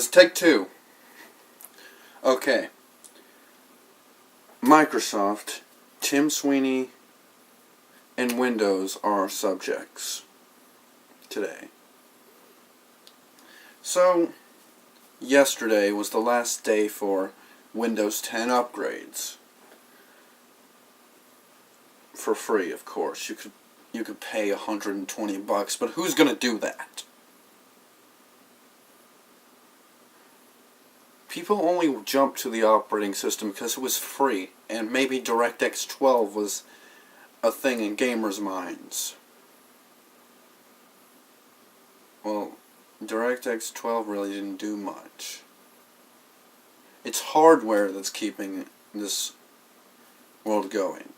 This is take two. Okay. Microsoft, Tim Sweeney, and Windows are our subjects today. So, yesterday was the last day for Windows 10 upgrades. For free, of course. You could pay $120, but who's gonna do that? People only jumped to the operating system because it was free, and maybe DirectX 12 was a thing in gamers' minds. Well, DirectX 12 really didn't do much. It's hardware that's keeping this world going.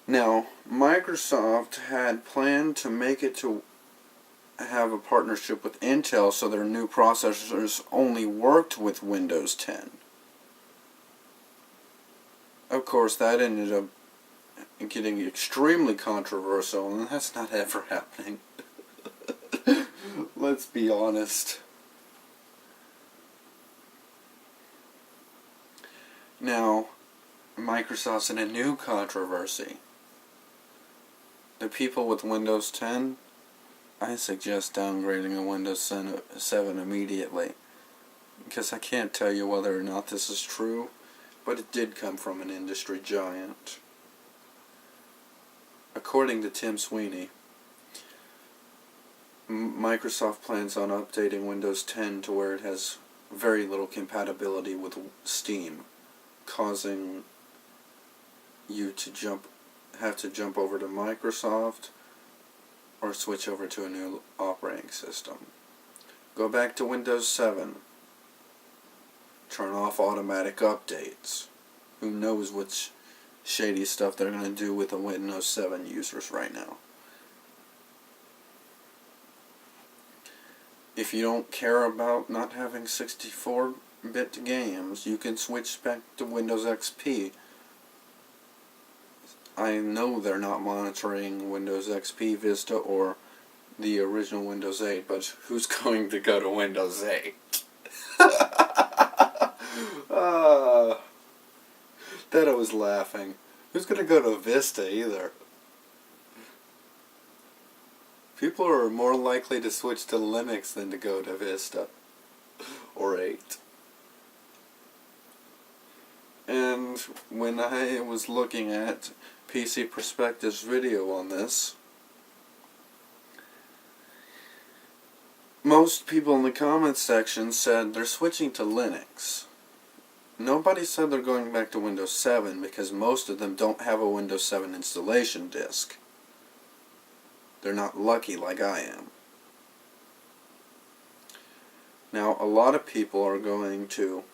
Now, Microsoft had planned to make it to have a partnership with Intel so their new processors only worked with Windows 10. Of course, that ended up getting extremely controversial, and that's not ever happening. Let's be honest. Now, Microsoft's in a new controversy. The people with Windows 10, I suggest downgrading to Windows 7 immediately, because I can't tell you whether or not this is true, but it did come from an industry giant. According to Tim Sweeney, Microsoft plans on updating Windows 10 to where it has very little compatibility with Steam, causing you to have to jump over to Microsoft or switch over to a new operating system. Go back to Windows 7. Turn off automatic updates. Who knows which shady stuff they're going to do with the Windows 7 users right now. If you don't care about not having 64-bit games, you can switch back to Windows XP. I know they're not monitoring Windows XP, Vista, or the original Windows 8, but who's going to go to Windows 8? That I was laughing. Who's going to go to Vista either? People are more likely to switch to Linux than to go to Vista or 8. And when I was looking at PC Prospectives video on this, most people in the comments section said they're switching to Linux. Nobody said they're going back to Windows 7 because most of them don't have a Windows 7 installation disk. They're not lucky like I am. Now, a lot of people are going to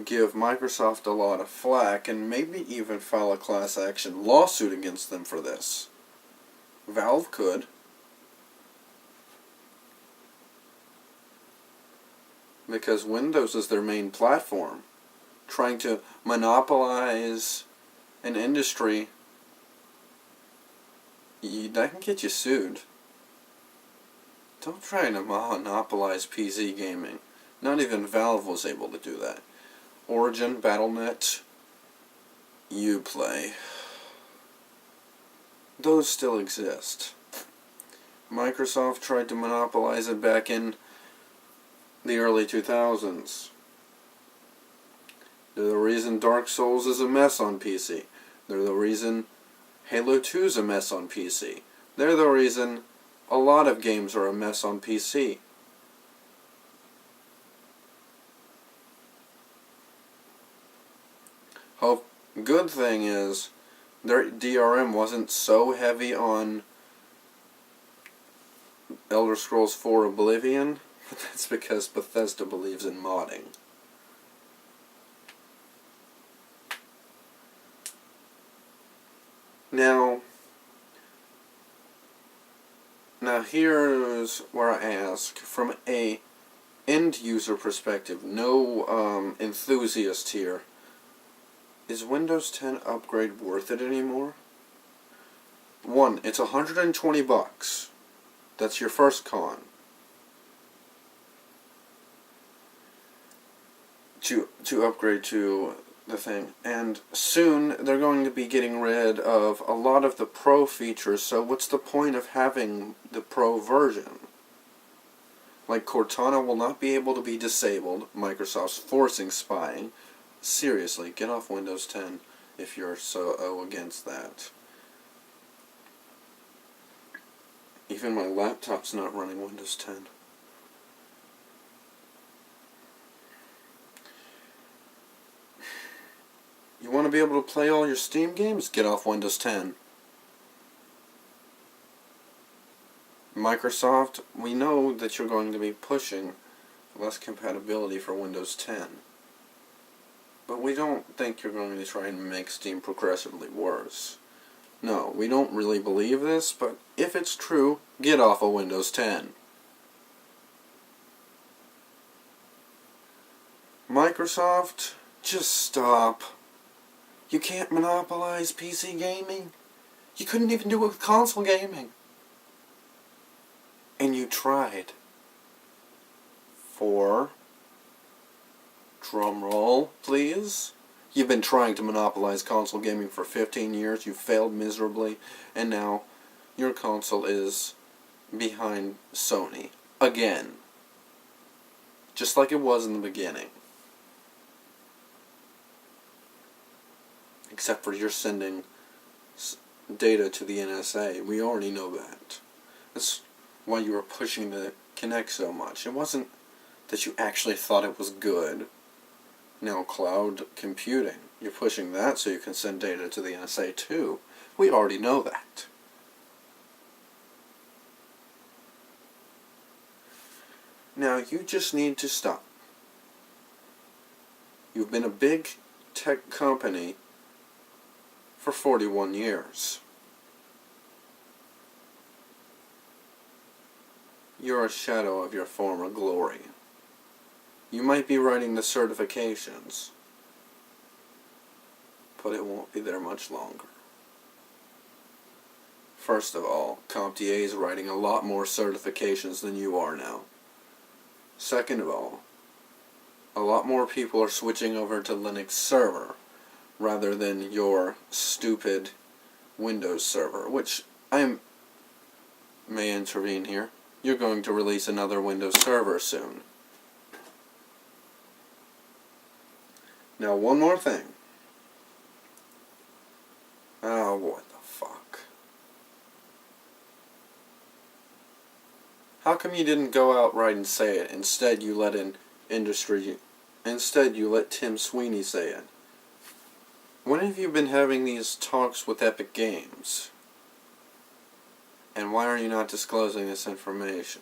give Microsoft a lot of flack and maybe even file a class action lawsuit against them for this. Valve could. Because Windows is their main platform. Trying to monopolize an industry, that can get you sued. Don't try to monopolize PC gaming. Not even Valve was able to do that. Origin, Battle.net, Uplay. Those still exist. Microsoft tried to monopolize it back in the early 2000s. They're the reason Dark Souls is a mess on PC. They're the reason Halo 2 is a mess on PC. They're the reason a lot of games are a mess on PC. Good thing is, their DRM wasn't so heavy on Elder Scrolls 4 Oblivion, but that's because Bethesda believes in modding. Now here's where I ask, from a end user perspective, no enthusiast here. Is Windows 10 upgrade worth it anymore? One, it's $120. That's your first con. to upgrade to the thing. And soon they're going to be getting rid of a lot of the Pro features, so what's the point of having the Pro version? Like, Cortana will not be able to be disabled. Microsoft's forcing spying. Seriously, get off Windows 10 if you're so against that. Even my laptop's not running Windows 10. You want to be able to play all your Steam games? Get off Windows 10. Microsoft, we know that you're going to be pushing less compatibility for Windows 10. But we don't think you're going to try and make Steam progressively worse. No, we don't really believe this, but if it's true, get off of Windows 10. Microsoft, just stop. You can't monopolize PC gaming. You couldn't even do it with console gaming. And you tried. For, drum roll, please. You've been trying to monopolize console gaming for 15 years. You failed miserably. And now your console is behind Sony. Again. Just like it was in the beginning. Except for you're sending data to the NSA. We already know that. That's why you were pushing the Kinect so much. It wasn't that you actually thought it was good. Now cloud computing. You're pushing that so you can send data to the NSA too. We already know that. Now you just need to stop. You've been a big tech company for 41 years. You're a shadow of your former glory. You might be writing the certifications, but it won't be there much longer. First of all, CompTIA is writing a lot more certifications than you are now. Second of all, a lot more people are switching over to Linux Server rather than your stupid Windows Server, which I may intervene here. You're going to release another Windows Server soon. Now, one more thing. Oh, what the fuck. How come you didn't go outright and say it? Instead, you let Tim Sweeney say it. When have you been having these talks with Epic Games? And why are you not disclosing this information?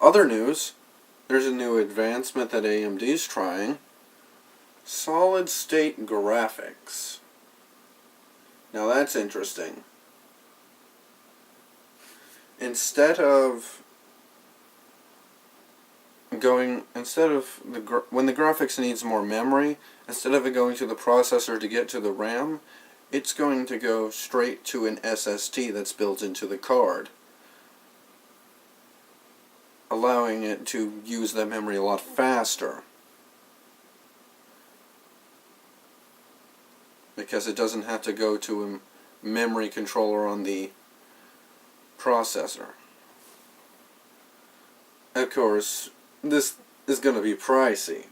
Other news, there's a new advancement that AMD's trying. Solid-state graphics. Now that's interesting. Instead of when the graphics needs more memory, instead of it going to the processor to get to the RAM, it's going to go straight to an SST that's built into the card, allowing it to use that memory a lot faster. Because it doesn't have to go to a memory controller on the processor. Of course, this is going to be pricey.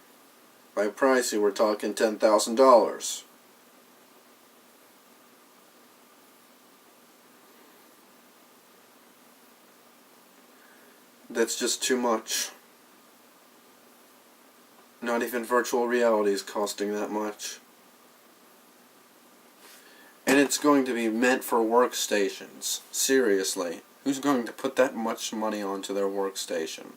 By pricey, we're talking $10,000. That's just too much. Not even virtual reality is costing that much. And it's going to be meant for workstations. Seriously. Who's going to put that much money onto their workstation?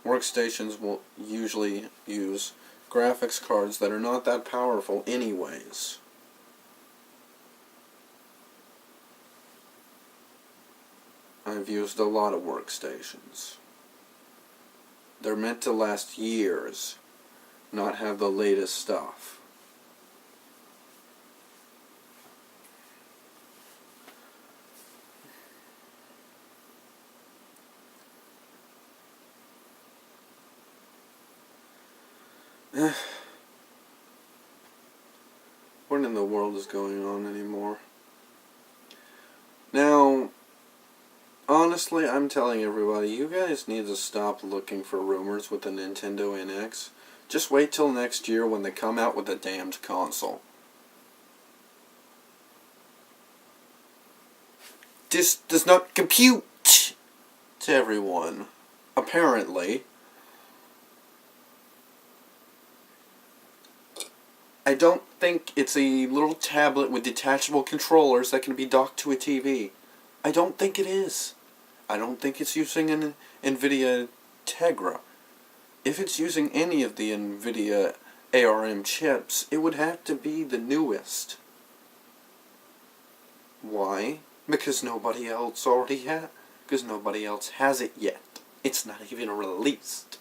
Workstations will usually use graphics cards that are not that powerful anyways. I've used a lot of workstations. They're meant to last years, not have the latest stuff. What in the world is going on anymore? Now, honestly, I'm telling everybody, you guys need to stop looking for rumors with the Nintendo NX. Just wait till next year when they come out with the damned console. This does not compute to everyone. Apparently. I don't think it's a little tablet with detachable controllers that can be docked to a TV. I don't think it is. I don't think it's using an Nvidia Tegra. If it's using any of the Nvidia ARM chips, it would have to be the newest. Why? Because nobody else because nobody else has it yet. It's not even released.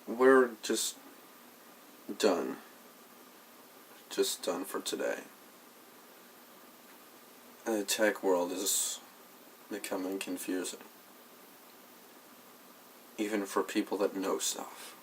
We're just done. Just done for today. The tech world is becoming confusing. Even for people that know stuff.